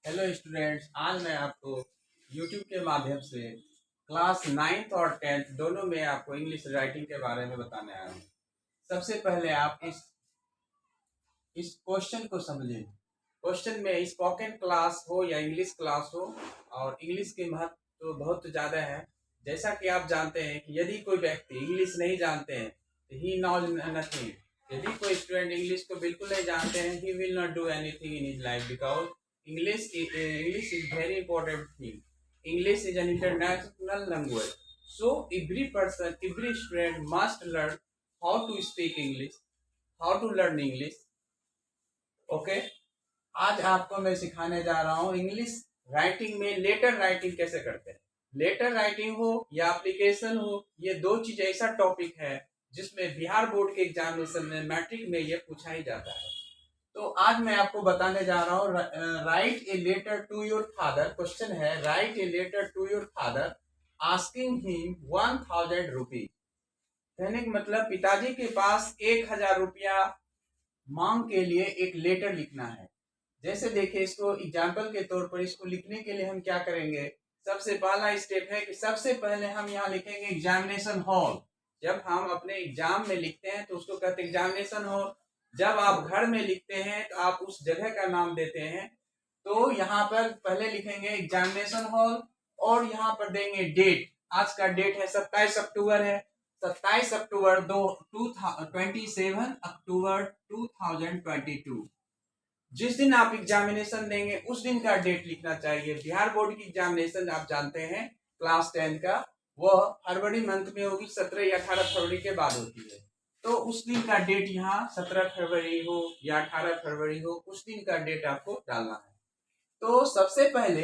Hello students, आज मैं आपको YouTube के माध्यम से क्लास 9th और 10th दोनों में आपको इंग्लिश राइटिंग के बारे में बताने आया हूँ। सबसे पहले आप इस क्वेश्चन को समझें। क्वेश्चन में स्पोकन क्लास हो या इंग्लिश क्लास हो, और इंग्लिश के महत्व तो बहुत ज़्यादा है। जैसा कि आप जानते हैं कि यदि कोई व्यक्ति इंग्लिश नहीं जानते हैं तो ही नॉज नथिंग। यदि कोई स्टूडेंट इंग्लिश को बिल्कुल नहीं जानते हैं, he will not do anything in his life because English is very important thing. English is an international language. So every person, every student must learn how to speak English, how to learn English. Okay? आज आपको मैं सिखाने जा रहा हूँ English writing में letter writing कैसे करते हैं। लेटर राइटिंग हो या एप्लीकेशन हो, ये दो चीज ऐसा टॉपिक है जिसमें बिहार बोर्ड के एग्जामिनेशन में मैट्रिक में ये पूछा ही जाता है। तो आज मैं आपको बताने जा रहा हूँ write a letter to your father. Question है write a letter to your father asking him 1000 rupees. कहने का मतलब पिताजी के पास 1000 रुपया मांग के लिए एक लेटर लिखना है। जैसे देखिए, इसको एग्जाम्पल के तौर पर इसको लिखने के लिए हम क्या करेंगे। सबसे पहला स्टेप है कि सबसे पहले हम यहाँ लिखेंगे एग्जामिनेशन हॉल। जब हम अपने एग्जाम में लिखते हैं तो उसको कहते हैं एग्जामिनेशन हॉल। जब आप घर में लिखते हैं तो आप उस जगह का नाम देते हैं। तो यहाँ पर पहले लिखेंगे एग्जामिनेशन हॉल और यहाँ पर देंगे डेट। आज का डेट है 27 अक्टूबर है। 27 अक्टूबर 27 अक्टूबर 2022। जिस दिन आप एग्जामिनेशन देंगे उस दिन का डेट लिखना चाहिए। बिहार बोर्ड की एग्जामिनेशन आप जानते हैं क्लास 10 का, वह फरवरी मंथ में होगी। 17 या 18 फरवरी के बाद होती है। तो उस दिन का डेट यहाँ 17 फरवरी हो या 18 फरवरी हो, उस दिन का डेट आपको डालना है। तो सबसे पहले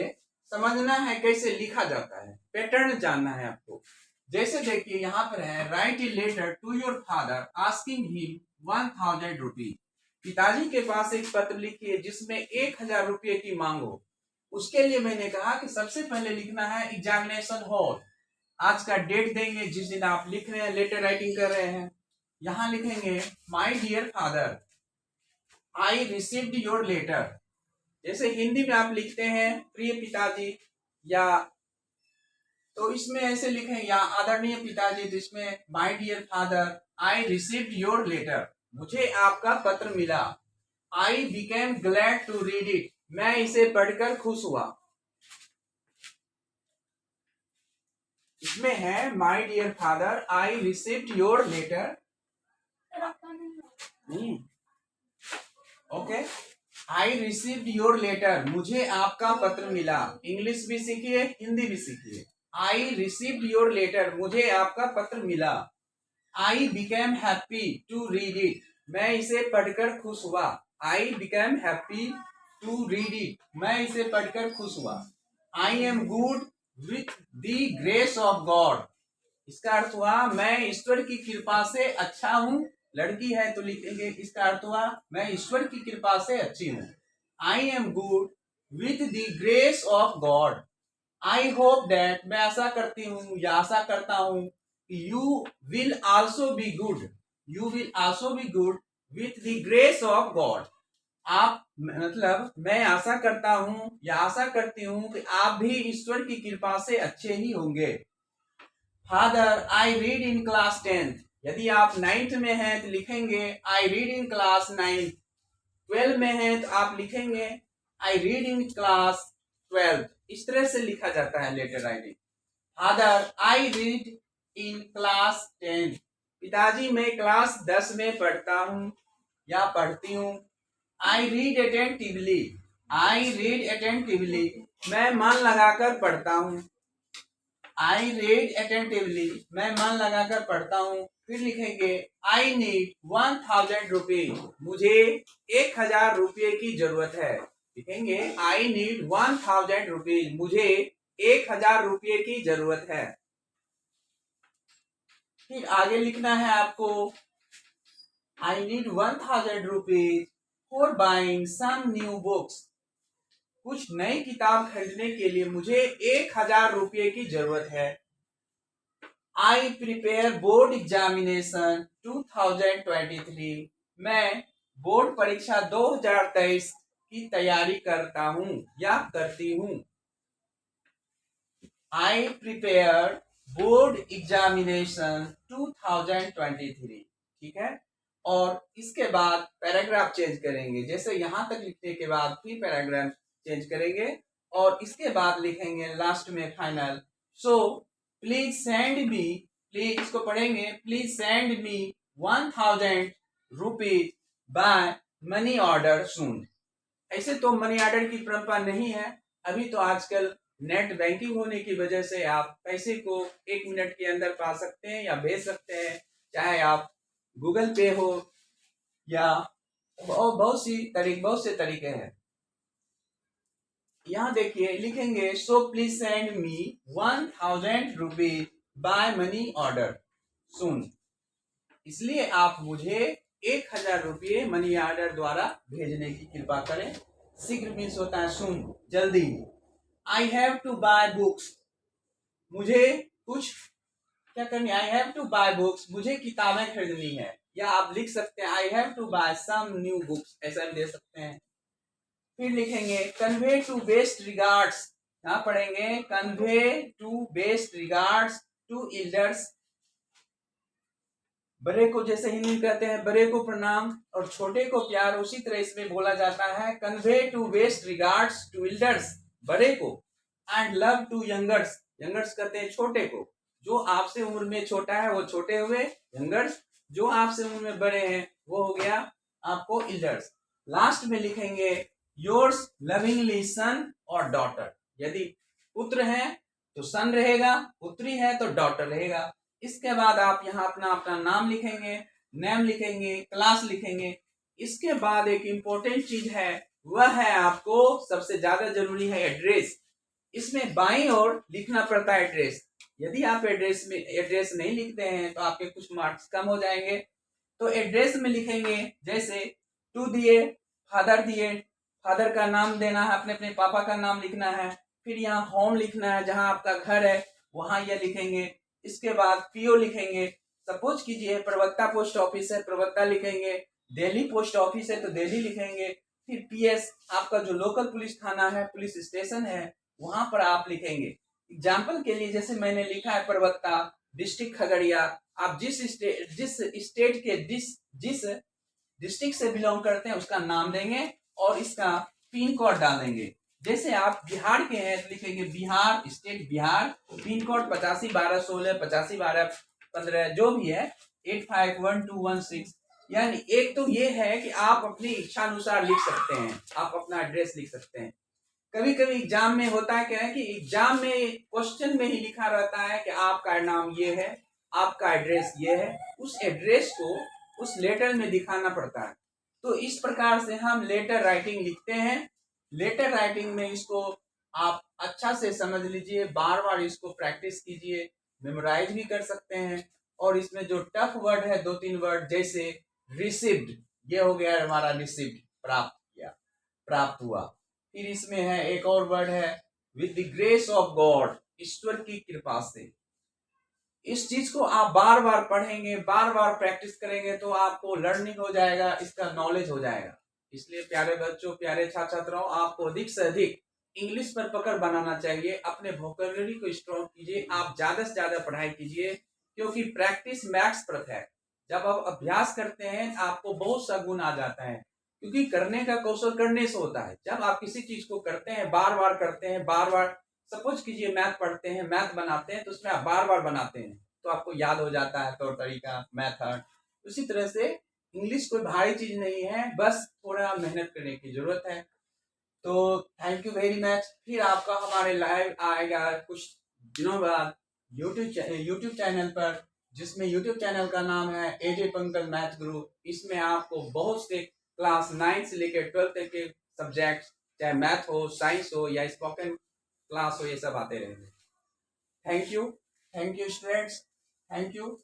समझना है कैसे लिखा जाता है, पैटर्न जानना है आपको। जैसे देखिए यहाँ पर है write a letter to your father asking him 1000 rupees. पिताजी के पास एक पत्र लिखिए जिसमें 1000 रुपये की मांग हो। उसके लिए मैंने कहा कि सबसे पहले लिखना है एग्जामिनेशन हॉल। आज का डेट देंगे जिस दिन आप लिख रहे हैं, लेटर राइटिंग कर रहे हैं। यहां लिखेंगे my dear father I received your letter. जैसे हिंदी में आप लिखते हैं प्रिय पिताजी, या तो इसमें ऐसे लिखें या आदरणीय पिताजी, तो इसमें my dear father I received your letter, मुझे आपका पत्र मिला। I became glad to read it, मैं इसे पढ़कर खुश हुआ। इसमें है my dear father I received your letter. Okay, I received your letter, मुझे आपका पत्र मिला। इंग्लिश भी सीखिए, हिंदी भी सीखिए। आई रिसीव्ड योर लेटर, मुझे आपका पत्र मिला। I became happy to read it, मैं इसे पढ़कर खुश हुआ। I became happy to read it, मैं इसे पढ़कर खुश हुआ। I am good with the grace of God, इसका अर्थ हुआ मैं ईश्वर की कृपा से अच्छा हूं। लड़की है तो लिखेंगे, इसका अर्थ हुआ मैं ईश्वर की कृपा से अच्छी हूं। आई am good with the grace of God. I hope that, मैं आशा करती हूँ या आशा करता हूँ, you will also be good, you will also be good with the grace of God. आप मतलब मैं आशा करता हूं या आशा करती हूं कि आप भी ईश्वर की कृपा से अच्छे ही होंगे। Father I read in class 10th, यदि आप 9th में हैं तो लिखेंगे आई रीड इन क्लास 9th। 12 में हैं तो आप लिखेंगे आई रीड इन क्लास 12th। इस तरह से लिखा जाता है letter writing. Father I read in class 10th, पिताजी मैं क्लास 10 में पढ़ता हूँ या पढ़ती हूँ। I read attentively, I read attentively, मैं मन लगाकर पढ़ता हूँ। आई रीड अटेंटिवली, मैं मन लगाकर पढ़ता हूँ। फिर लिखेंगे आई नीड 1000 रुपीज, मुझे 1000 रुपये की जरूरत है। लिखेंगे आई नीड 1000 रुपीज, मुझे 1000 रुपये की जरूरत है। फिर आगे लिखना है आपको I need 1000 rupees for buying some new books, कुछ नई किताब खरीदने के लिए मुझे 1000 रुपये की जरूरत है। आई प्रिपेयर बोर्ड एग्जामिनेशन 2023, मैं बोर्ड परीक्षा 2023 की तैयारी करता हूं या करती हूं। I prepare board examination 2023। ठीक है, और इसके बाद पैराग्राफ चेंज करेंगे, जैसे यहां तक लिखने के बाद फिर पैराग्राफ चेंज करेंगे और इसके बाद लिखेंगे लास्ट में final. So please send me, please इसको पढ़ेंगे, please send me 1000 rupees by money order soon. ऐसे तो मनी ऑर्डर की परंपरा नहीं है अभी, तो आजकल नेट बैंकिंग होने की वजह से आप पैसे को 1 मिनट के अंदर पा सकते हैं या भेज सकते हैं, चाहे आप गूगल पे हो या बहुत से तरीके हैं। यहाँ देखिए लिखेंगे so please send me 1000 rupees by money order soon. इसलिए आप मुझे 1000 रुपये मनी ऑर्डर द्वारा भेजने की कृपा करें। शीघ्र मीन्स होता है सुन, जल्दी। I have to buy books, मुझे कुछ क्या करनी, I have to buy books, मुझे किताबें खरीदनी है, या आप लिख सकते हैं I have to buy some new books, ऐसा भी दे सकते हैं। फिर लिखेंगे कन्वे टू बेस्ट रिगार्ड्स, यहाँ पढ़ेंगे convey to best regards to elders, बड़े को जैसे हिंदी में कहते हैं बड़े को प्रणाम और छोटे को प्यार, उसी तरह इसमें बोला जाता है convey to best regards to elders, बड़े को, and love to youngers, youngers कहते हैं छोटे को, जो आपसे उम्र में छोटा है वो छोटे हुए यंगर्स, जो आपसे उम्र में बड़े हैं वो हो गया आपको एल्डर्स। लास्ट में लिखेंगे योर्स लविंगली सन और डॉटर, यदि पुत्र है तो सन रहेगा, पुत्री है तो डॉटर रहेगा। इसके बाद आप यहाँ अपना नाम लिखेंगे, नेम लिखेंगे, क्लास लिखेंगे। इसके बाद एक इंपॉर्टेंट चीज है, वह है आपको सबसे ज्यादा जरूरी है एड्रेस। इसमें बाईं ओर लिखना पड़ता है एड्रेस, यदि आप एड्रेस नहीं लिखते हैं तो आपके कुछ मार्क्स कम हो जाएंगे। तो एड्रेस में लिखेंगे जैसे टू दिए, फादर का नाम देना है, अपने पापा का नाम लिखना है, फिर यहाँ होम लिखना है, जहाँ आपका घर है वहां यह लिखेंगे। इसके बाद पीओ लिखेंगे, सपोज कीजिए प्रवक्ता पोस्ट ऑफिस है, प्रवक्ता लिखेंगे, दिल्ली पोस्ट ऑफिस है तो दिल्ली लिखेंगे। फिर पीएस आपका जो लोकल पुलिस थाना है, पुलिस स्टेशन है, वहां पर आप लिखेंगे। एग्जाम्पल के लिए जैसे मैंने लिखा है प्रवक्ता डिस्ट्रिक्ट खगड़िया, आप जिस स्टेट के जिस डिस्ट्रिक्ट से बिलोंग करते हैं उसका नाम देंगे और इसका पिन कोड डालेंगे। जैसे आप बिहार के हैं तो लिखेंगे Bihar, state Bihar, pin code 851216 851215 जो भी है 851216। यानी एक तो ये है कि आप अपनी इच्छा अनुसार लिख सकते हैं, आप अपना एड्रेस लिख सकते हैं। कभी कभी एग्जाम में होता है क्या है कि एग्जाम में क्वेश्चन में ही लिखा रहता है कि आपका नाम ये है, आपका एड्रेस ये है, उस एड्रेस को उस लेटर में दिखाना पड़ता है। तो इस प्रकार से हम लेटर राइटिंग लिखते हैं। लेटर राइटिंग में इसको आप अच्छा से समझ लीजिए, बार बार इसको प्रैक्टिस कीजिए, मेमोराइज भी कर सकते हैं। और इसमें जो टफ वर्ड है 2-3 वर्ड, जैसे रिसीव्ड, ये हो गया हमारा रिसीव्ड, प्राप्त किया, प्राप्त हुआ। फिर इसमें है एक और वर्ड है with the grace of God, ईश्वर की कृपा से। इस चीज को आप बार बार पढ़ेंगे, बार बार प्रैक्टिस करेंगे तो आपको लर्निंग हो जाएगा, इसका नॉलेज हो जाएगा। इसलिए प्यारे बच्चों, प्यारे छात्र छात्राओं, आपको अधिक से अधिक इंग्लिश पर पकड़ बनाना चाहिए, अपने वोकैबुलरी को स्ट्रॉन्ग कीजिए, आप ज्यादा से ज्यादा पढ़ाई कीजिए, क्योंकि प्रैक्टिस मैक्स परफेक्ट है। जब आप अभ्यास करते हैं आपको बहुत सा गुण आ जाता है, क्योंकि करने का कौशल करने से होता है। जब आप किसी चीज को करते हैं, बार बार करते हैं, बार बार, सपोज कीजिए मैथ पढ़ते हैं, मैथ बनाते हैं, तो उसमें आप बार बार बनाते हैं तो आपको याद हो जाता है तौर तरीका, मेथड। उसी तरह से इंग्लिश कोई भारी चीज नहीं है, बस थोड़ा मेहनत करने की जरूरत है। तो थैंक यू वेरी मच। फिर आपका हमारे लाइव आएगा कुछ दिनों बाद यूट्यूब चैनल पर, जिसमें यूट्यूब चैनल का नाम है एजे पंकज मैथ गुरु। इसमें आपको बहुत से क्लास 9 से लेकर 12 तक के सब्जेक्ट, चाहे मैथ हो, साइंस हो या स्पोकन क्लास हो, ये सब आते रहेंगे। Thank you students, thank you.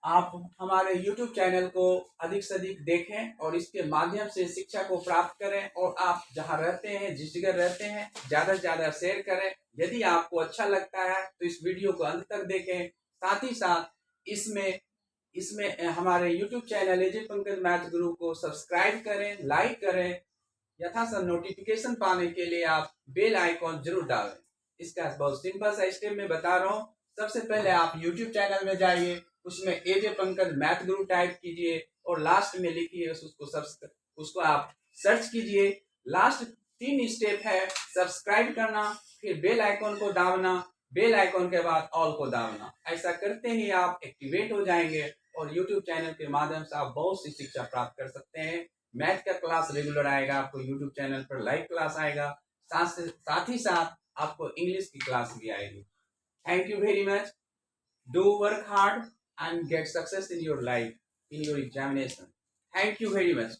आप हमारे YouTube चैनल को अधिक से अधिक देखें और इसके माध्यम से शिक्षा को प्राप्त करें, और आप जहां रहते हैं, जिस जगह रहते हैं, ज्यादा से ज्यादा शेयर करें। यदि आपको अच्छा लगता है तो इस वीडियो को अंत तक देखें। साथ ही साथ इसमें हमारे YouTube चैनल एजे पंकज मैथ गुरु को सब्सक्राइब करें, लाइक करें यथासंभव नोटिफिकेशन पाने के लिए आप बेल आइकॉन जरूर डालें। इसका बहुत सिंपल सा स्टेप में बता रहा हूँ। सबसे पहले आप YouTube चैनल में जाइए, उसमें एजे पंकज मैथ गुरु टाइप कीजिए और लास्ट में लिखिए उसको आप सर्च कीजिए। लास्ट 3 स्टेप है, सब्सक्राइब करना, फिर बेल आइकॉन को दाबना, बेल आइकॉन के बाद ऑल को दाबना। ऐसा करते ही आप एक्टिवेट हो जाएंगे और YouTube चैनल के माध्यम से आप बहुत सी शिक्षा प्राप्त कर सकते हैं। मैथ का क्लास रेगुलर आएगा आपको YouTube चैनल पर, लाइव क्लास आएगा, साथ ही साथ आपको इंग्लिश की क्लास भी आएगी। Thank you very much. Do work hard and get success in your life, in your examination. Thank you very much.